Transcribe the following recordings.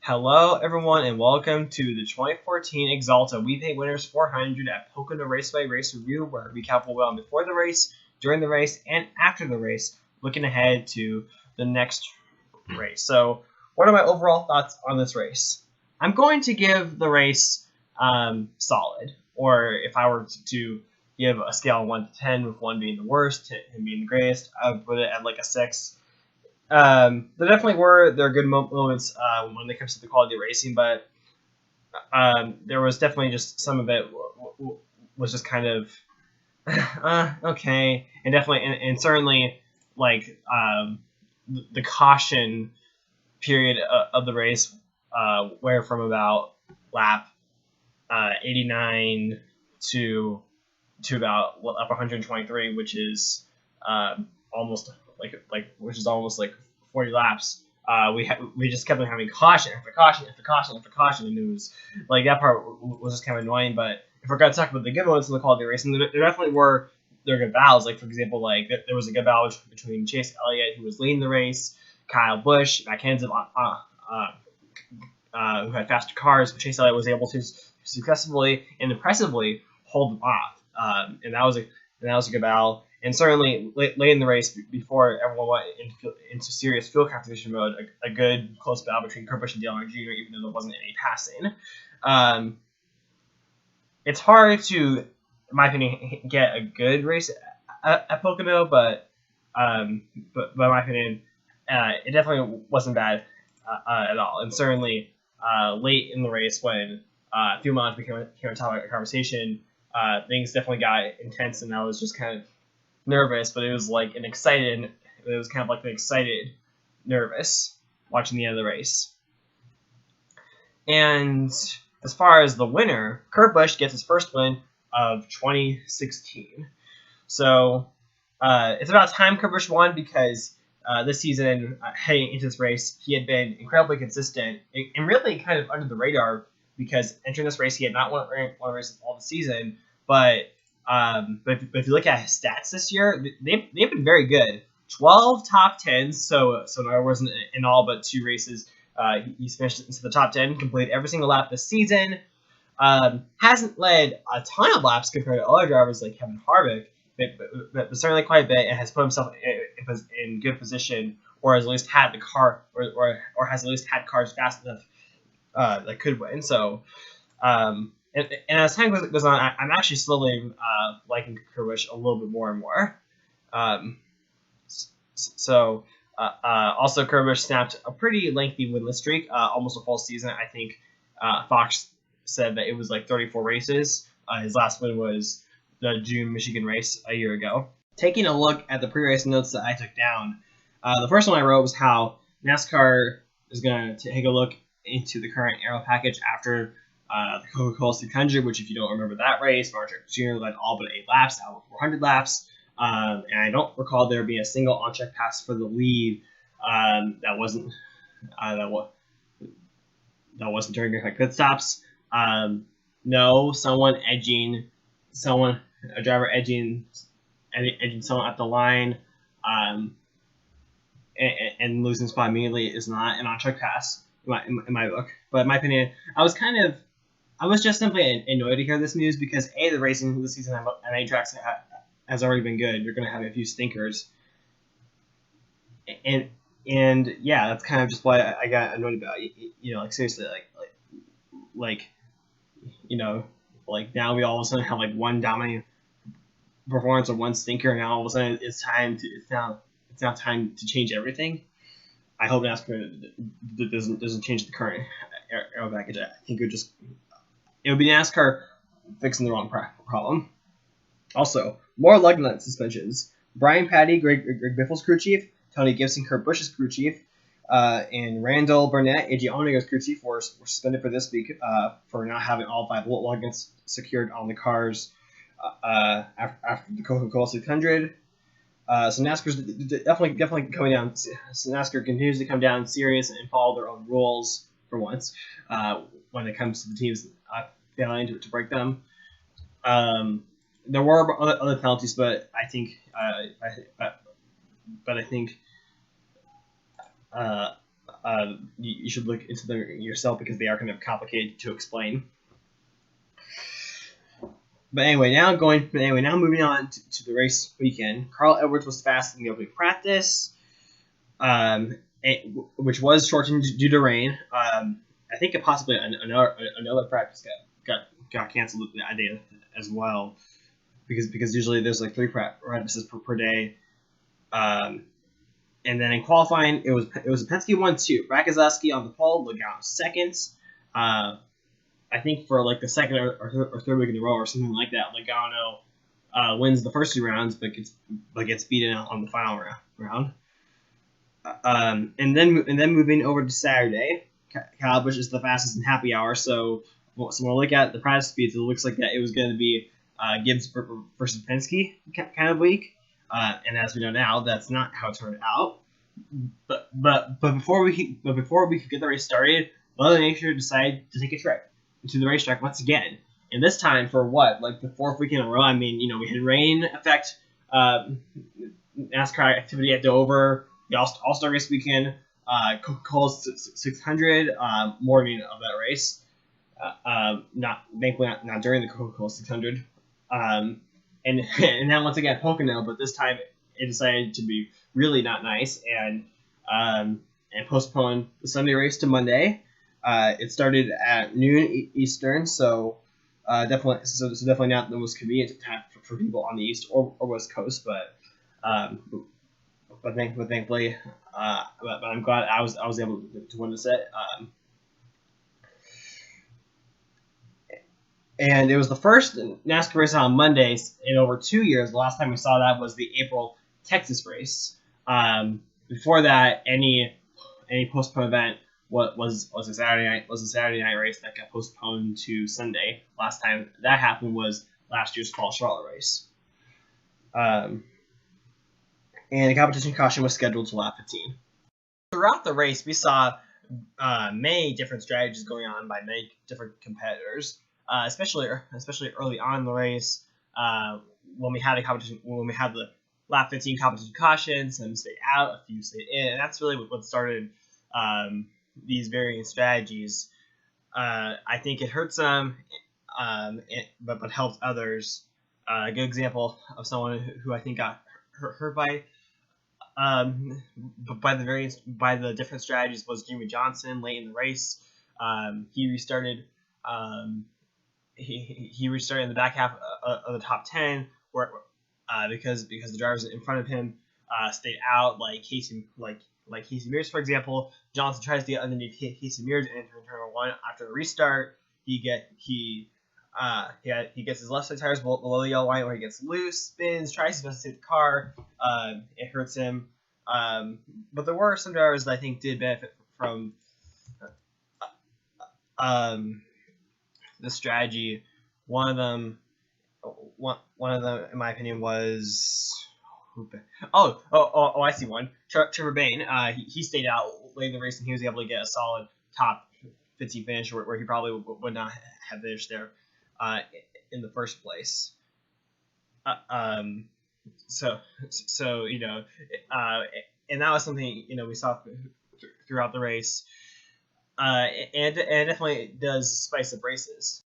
Hello, everyone, and welcome to the 2014 Axalta We Pay Winners 400 at Pocono Raceway Race Review, where we recap what went on before the race, during the race, and after the race, looking ahead to the next race. So, what are my overall thoughts on this race? I'm going to give the race solid, or if I were to give a scale of 1 to 10, with 1 being the worst, 10 being the greatest, I would put it at like a 6. There definitely were good moments when it comes to the quality of racing, but there was definitely just some of it was just kind of okay, and definitely and certainly like the caution period of the race, where from about lap 89 to about up 123, which is almost which is almost like 40 laps. We just kept on having caution after caution after caution after caution, and it was like that part was just kind of annoying. But if we're gonna talk about the good moments in the quality of racing, there definitely were good battles. Like for example, like there was a good battle between Chase Elliott, who was leading the race, Kyle Busch, Matt Kenseth, who had faster cars, but Chase Elliott was able to successfully and impressively hold them off, and that was a good battle. And certainly late in the race, before everyone went into serious fuel competition mode, a good close battle between Kurt Busch and Dale Earnhardt Jr., even though there wasn't any passing. It's hard to, in my opinion, get a good race at Pocono, but in my opinion, it definitely wasn't bad at all. And certainly late in the race, when fuel mileage became a topic of conversation, things definitely got intense, and I was just kind of nervous, but it was kind of like an excited nervous watching the end of the race. And as far as the winner, Kurt Busch gets his first win of 2016. So it's about time Kurt Busch won, because this season, heading into this race, he had been incredibly consistent and really kind of under the radar, because entering this race, he had not won a race all the season. But if you look at his stats this year, they've been very good. 12 top 10s, so in other words, in all but 2 races, he's finished into the top 10, completed every single lap this season. Hasn't led a ton of laps compared to other drivers like Kevin Harvick, but certainly quite a bit, and has put himself in good position, or has at least had the car, or has at least had cars fast enough that could win. So. And as time goes on, I'm actually slowly liking Kurt Busch a little bit more and more. Also, Kurt Busch snapped a pretty lengthy winless streak, almost a full season. I think Fox said that it was like 34 races. His last win was the June Michigan race a year ago. Taking a look at the pre-race notes that I took down, the first one I wrote was how NASCAR is going to take a look into the current aero package after the Coca-Cola 600, which, if you don't remember that race, Mark Jr. led all but 8 laps out of 400 laps. And I don't recall there being a single on-track pass for the lead that wasn't during pit stops. No, a driver edging someone at the line, and losing spot immediately is not an on-track pass in my book. But in my opinion, I was just simply annoyed to hear this news, because the racing this season at many tracks has already been good. You're going to have a few stinkers, and yeah, that's kind of just why I got annoyed about it. Seriously, now we all of a sudden have one dominant performance or one stinker, and now all of a sudden it's now time to change everything. I hope NASCAR doesn't change the current aero package. I think it would be NASCAR fixing the wrong problem. Also, more lug nut suspensions. Brian Patty, Greg Biffle's crew chief, Tony Gibson, Kurt Busch's crew chief, and Randall Burnett, AJ Allmendinger crew chief, were suspended for this week for not having all 5 lug nuts secured on the cars after the Coca-Cola 600. So NASCAR's definitely coming down. So NASCAR continues to come down serious and follow their own rules for once when it comes to the teams failing to break them. There were other penalties, but I think you should look into them yourself because they are kind of complicated to explain. But anyway, now moving on to the race weekend. Carl Edwards was fast in the opening practice, which was shortened due to rain. I think possibly another practice got canceled that day as well, because usually there's like 3 practices per day. And then in qualifying, it was a Penske 1-2. Brad Keselowski on the pole, Logano seconds. I think for like the second or third week in a row or something like that, Logano wins the first 2 rounds, but gets beaten out on the final round. And then moving over to Saturday, Kyle Busch is the fastest in happy hour. So when we look at the practice speeds, it looks like that it was going to be Gibbs versus Penske kind of week. And as we know now, that's not how it turned out. But before we could get the race started, Mother Nature decided to take a trip to the racetrack once again. And this time for what, like the 4th week in a row? I mean, we had rain affect NASCAR activity at Dover, the All-Star race weekend, Coca-Cola 600 morning of that race. Thankfully not during the Coca-Cola 600. And then once again Pocono, but this time it decided to be really not nice and postponed the Sunday race to Monday. It started at noon Eastern, so definitely not the most convenient time for people on the East or West Coast, but thankfully, but I'm glad I was able to win the set. And it was the first NASCAR race on Mondays in over 2 years. The last time we saw that was the April Texas race. Before that, any postponed event was a Saturday night race that got postponed to Sunday. Last time that happened was last year's Fall Charlotte race. And the competition caution was scheduled to lap 15. Throughout the race, we saw many different strategies going on by many different competitors. Especially early on in the race, when we had the lap 15 competition caution, some stayed out, a few stayed in, and that's really what started these varying strategies. I think it hurt some, but helped others. A good example of someone who I think got hurt by the different strategies was Jimmy Johnson late in the race. He restarted. He restarted in the back half of the top 10, where because the drivers in front of him stayed out, like Casey Mears, for example. Johnson tries to get underneath Casey Mears and enter turn 1 after the restart. He gets his left side tires below the yellow line where he gets loose, spins, tries his best to save the car. It hurts him. But there were some drivers that I think did benefit from the strategy. One of them, in my opinion, was I see one. Trevor Bayne. He stayed out late in the race and he was able to get a solid top 15 finish where he probably would not have finished there in the first place. So and that was something we saw throughout the race. And it definitely does spice up races.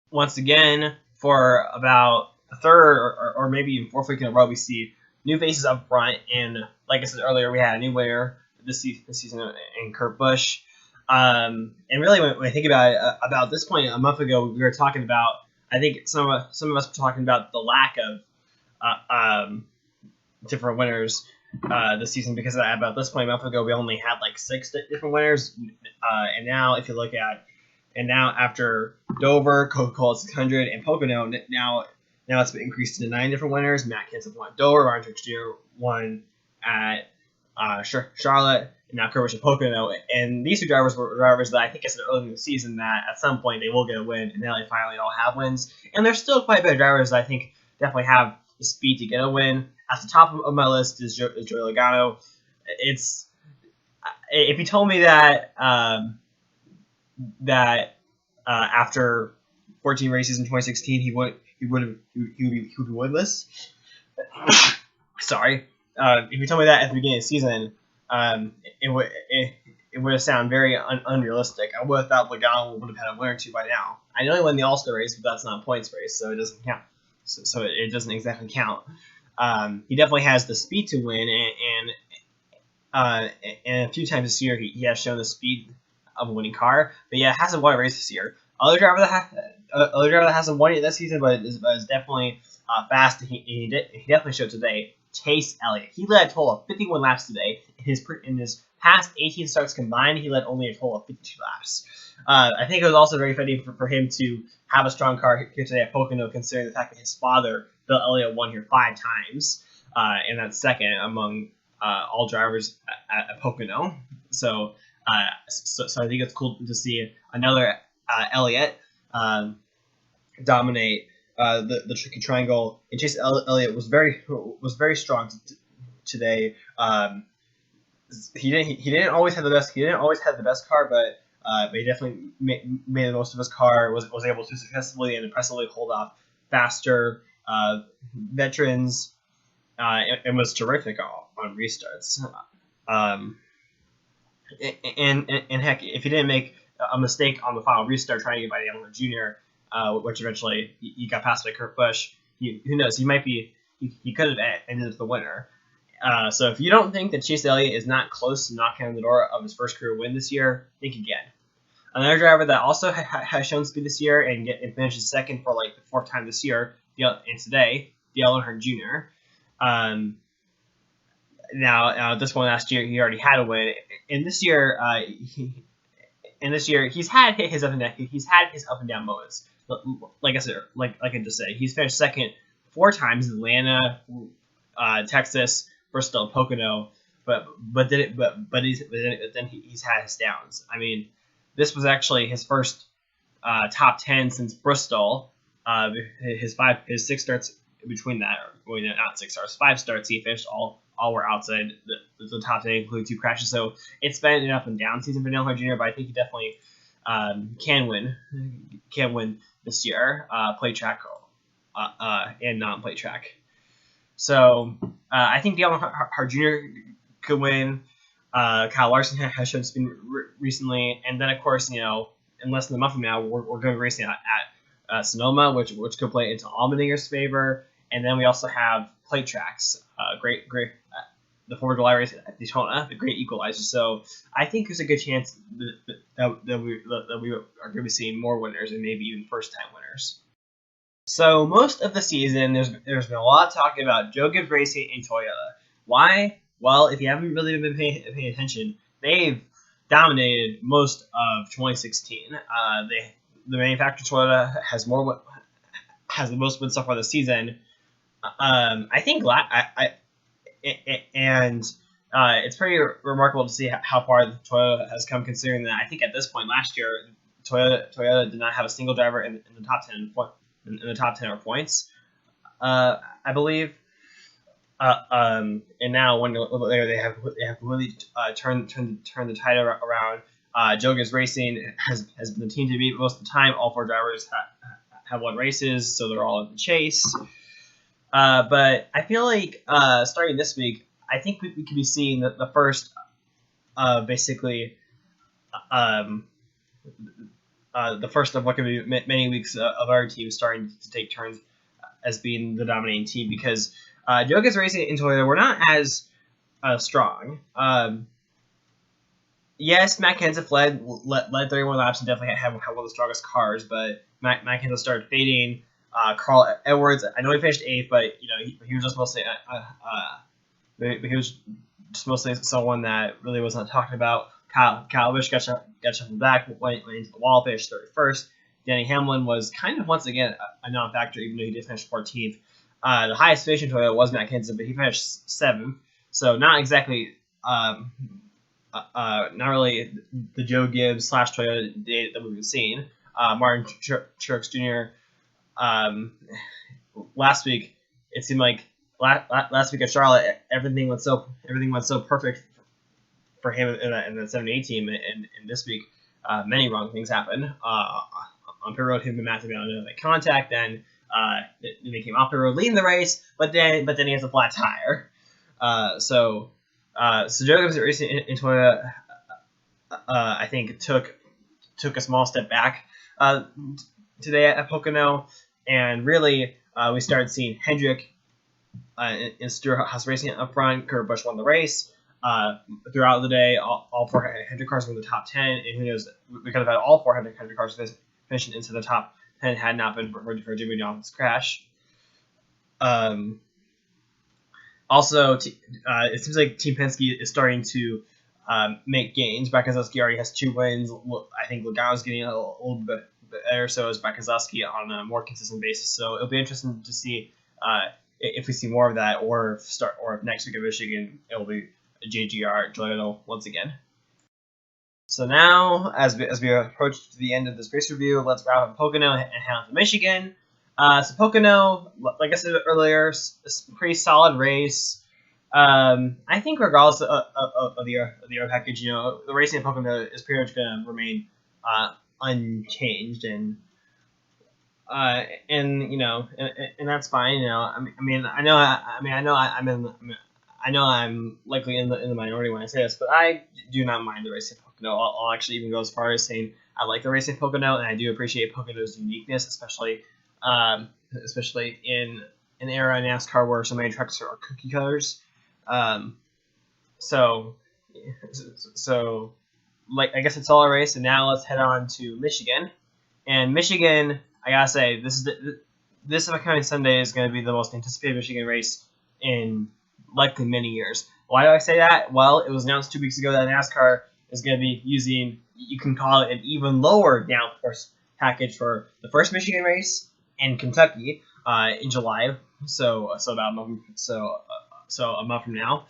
Once again, for about a third or maybe even 4th week in a row, we see new faces up front. And like I said earlier, we had a new winner this season in Kurt Busch. And really, when I think about it, about this point a month ago, we were talking about, I think some of us were talking about the lack of different winners this season, because about this point a month ago we only had like 6 different winners, and now if you look at after Dover, Coca-Cola 600, and Pocono, now it's been increased to 9 different winners. Matt Kenseth won at Dover, Ryan Truex Jr. won at Charlotte, and now Kurt Busch at Pocono. And these 2 drivers were drivers that I think I said early in the season that at some point they will get a win, and now they finally all have wins. And there's still quite a bit of drivers that I think definitely have the speed to get a win. At the top of my list is Joey Logano. If you told me that after 14 races in 2016 he would be winless. Sorry. If you told me that at the beginning of the season, it would have sounded very unrealistic. I would have thought Logano would have had a win or two by now. I know he won the All-Star race, but that's not a points race, so it doesn't count. So it doesn't exactly count. He definitely has the speed to win, and a few times this year he has shown the speed of a winning car. But yeah, hasn't won a race this year. Other driver that hasn't won it this season, but is definitely fast. He definitely showed today. Chase Elliott. He led a total of 51 laps today. In his past 18 starts combined, he led only a total of 52 laps. I think it was also very fitting for him to have a strong car here today at Pocono, considering the fact that his father, Bill Elliott, won here 5 times, and that's second among all drivers at Pocono. So I think it's cool to see another Elliott dominate the tricky triangle. And Chase Elliott was very strong today. He didn't always have the best car, but he definitely made the most of his car. Was able to successfully and impressively hold off faster veterans, and was terrific on restarts. And heck, if he didn't make a mistake on the final restart trying to get by Dale Earnhardt Jr., which eventually he got passed by Kurt Busch, who knows? He could have ended up the winner. So if you don't think that Chase Elliott is not close to knocking on the door of his first career win this year, think again. Another driver that also has shown speed this year and finishes second for like the 4th time this year, and today, Dale Earnhardt Jr. Now this one last year he already had a win, and this year he's had his up and down moments. Like I said, like I just said, he's finished second 4 times in Atlanta, Texas, Bristol, Pocono, but then he's had his downs. I mean, this was actually his first top 10 since Bristol. His 6 starts between that, or not 6 starts, 5 starts he finished all were outside the top 10, including 2 crashes. So it's been an up and down season for Dale Earnhardt Jr., but I think he definitely can win this year, plate track and non-plate track. So I think Dale Earnhardt Jr. could win. Kyle Larson has shown speed recently, and then of course, in less than a month from now, we're going to be racing at Sonoma, which could play into Allmendinger's favor, and then we also have plate tracks. Great, the 4th of July race at Daytona, the great equalizer. So I think there's a good chance that we are going to be seeing more winners and maybe even first-time winners. So most of the season, there's been a lot of talk about Joe Gibbs Racing and Toyota. Why? Well, if you haven't really been paying attention, they've dominated most of 2016. The manufacturer Toyota has the most wins so far this season. I think it's pretty remarkable to see how far the Toyota has come, considering that I think at this point last year, Toyota did not have a single driver in the top 10 or points, I believe. And now when they have really turned the tide around. Joe Gibbs Racing has been the team to beat most of the time. All 4 drivers have won races, so they're all in the chase. But I feel like starting this week, I think we could be seeing the first, basically, the first of what could be many weeks of our team starting to take turns as being the dominating team, because Joe Gibbs Racing and Toyota were not as strong. Yes, Matt Kenseth led 31 laps and definitely had one of the strongest cars, but Matt Kenseth started fading. Carl Edwards, I know he finished 8th, but he was just mostly someone that really wasn't talked about. Kyle Busch got shuffled back, went into the wall, finished 31st. Denny Hamlin was kind of once again a non-factor, even though he did finish 14th. The highest finishing Toyota was Matt Kenseth, but he finished 7th, so not exactly not really the Joe Gibbs / Toyota day that we've been seeing. Martin Truex Jr. Last week, it seemed like last week at Charlotte, everything went so perfect for him in the 78 team, and this week, many wrong things happened. On pit road, him and Matt Tabano make contact, then they came off the road leading the race, but then he has a flat tire. So Joe Gibbs Racing in Toyota I think took a small step back today at Pocono, and really we started seeing Hendrick and Stewart-Haas racing up front. Kurt Busch won the race. Throughout the day, all 4 Hendrick cars were in the top 10, and who knows, we could have had all 4 Hendrick cars finishing into the top 10 had not been for Jimmy Johnson's crash. Also, it seems like Team Penske is starting to make gains. Brad Keselowski already has 2 wins. I think Logano's getting a little bit better, so is Brad Keselowski on a more consistent basis. So it'll be interesting to see if we see more of that, or if next week at Michigan it'll be JGR Joyno once again. So now, as we approach the end of this race review, let's wrap up Pocono and head on to Michigan. So Pocono, like I said earlier, is a pretty solid race. I think regardless of the air package, the racing at Pocono is pretty much going to remain unchanged, and that's fine. I know I'm likely in the minority when I say this, but I do not mind the racing at Pocono. I'll actually even go as far as saying I like the racing at Pocono, and I do appreciate Pocono's uniqueness, especially in an era in NASCAR where so many tracks are cookie cutters. So like, I guess it's all a race, and now let's head on to Michigan. And Michigan, I gotta say, this upcoming Sunday is going to be the most anticipated Michigan race in likely many years. Why do I say that? Well, it was announced 2 weeks ago that NASCAR is going to be using, you can call it an even lower downforce package for the first Michigan race in Kentucky in July. So about a month from now.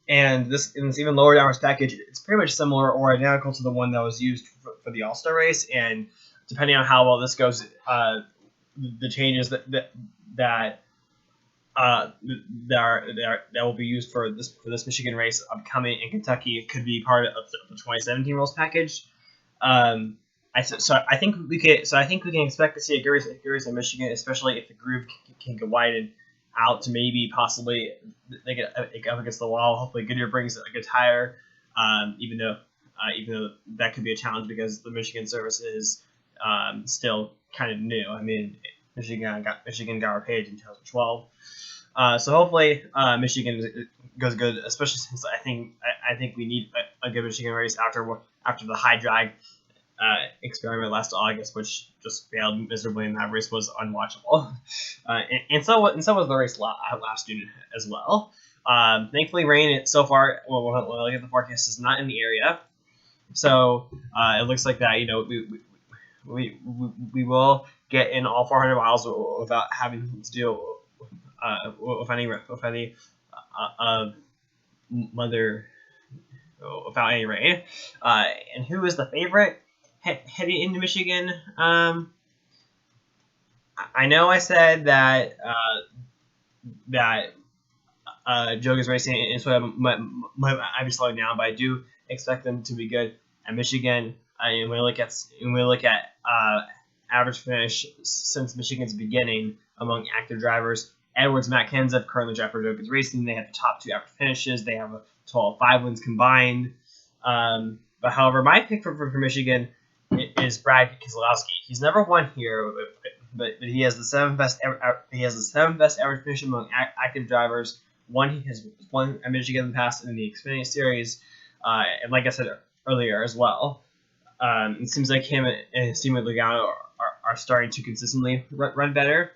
And this even lower downforce package, it's pretty much similar or identical to the one that was used for the All-Star race. And depending on how well this goes, the changes that will be used for this Michigan race upcoming in Kentucky could be part of the 2017 rules package. I think we can expect to see a good race in Michigan, especially if the groove can get widened out to maybe possibly they get up against the wall. Hopefully Goodyear brings a good tire, even though that could be a challenge because the Michigan service is still kind of new. I mean, Michigan got our page in 2012. So hopefully Michigan goes good, especially since I think we need a good Michigan race after the high drag experiment last August, which just failed miserably, and that race was unwatchable. And so was the race last June as well. Thankfully, rain so far, when I look at the forecast, is not in the area, so it looks like that we will get in all 400 miles without having to deal with any without any rain. And who is the favorite heading into Michigan? I know I said that Joga's racing is what might be slowing down, but I do expect them to be good at Michigan. And when we look at average finish since Michigan's beginning among active drivers, Edwards, Matt Kenseth currently drive for Joga's Racing. They have the top 2 average finishes. They have a total of 5 wins combined. But however, my pick for Michigan is Brad Keselowski. He's never won here, but he has the 7th best average finish among active drivers. He has won at Michigan in the past in the Xfinity Series, and like I said earlier as well. It seems like him and his team at Logano are starting to consistently run better.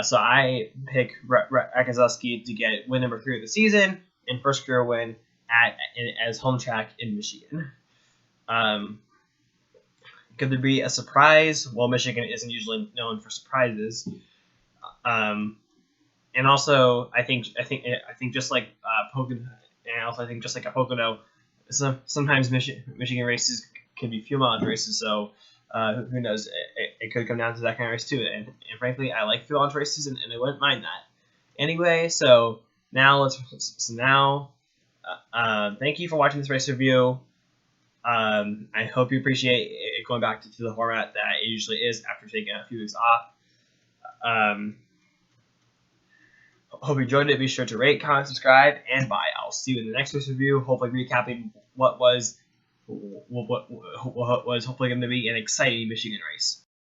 So I pick Keselowski to get win number 3 of the season and first career win as home track in Michigan. Could there be a surprise? Well, Michigan isn't usually known for surprises. And also, I think just like Pocono, and also I think just like a Pocono, sometimes Michigan races can be fuel mileage races. So who knows? It could come down to that kind of race too. And frankly, I like fuel mileage races, and I wouldn't mind that. Anyway, so now thank you for watching this race review. I hope you appreciate it going back to the format that it usually is after taking a few weeks off. Hope you enjoyed it. Be sure to rate, comment, subscribe, and bye. I'll see you in the next race review. Hopefully recapping what was hopefully going to be an exciting Michigan race.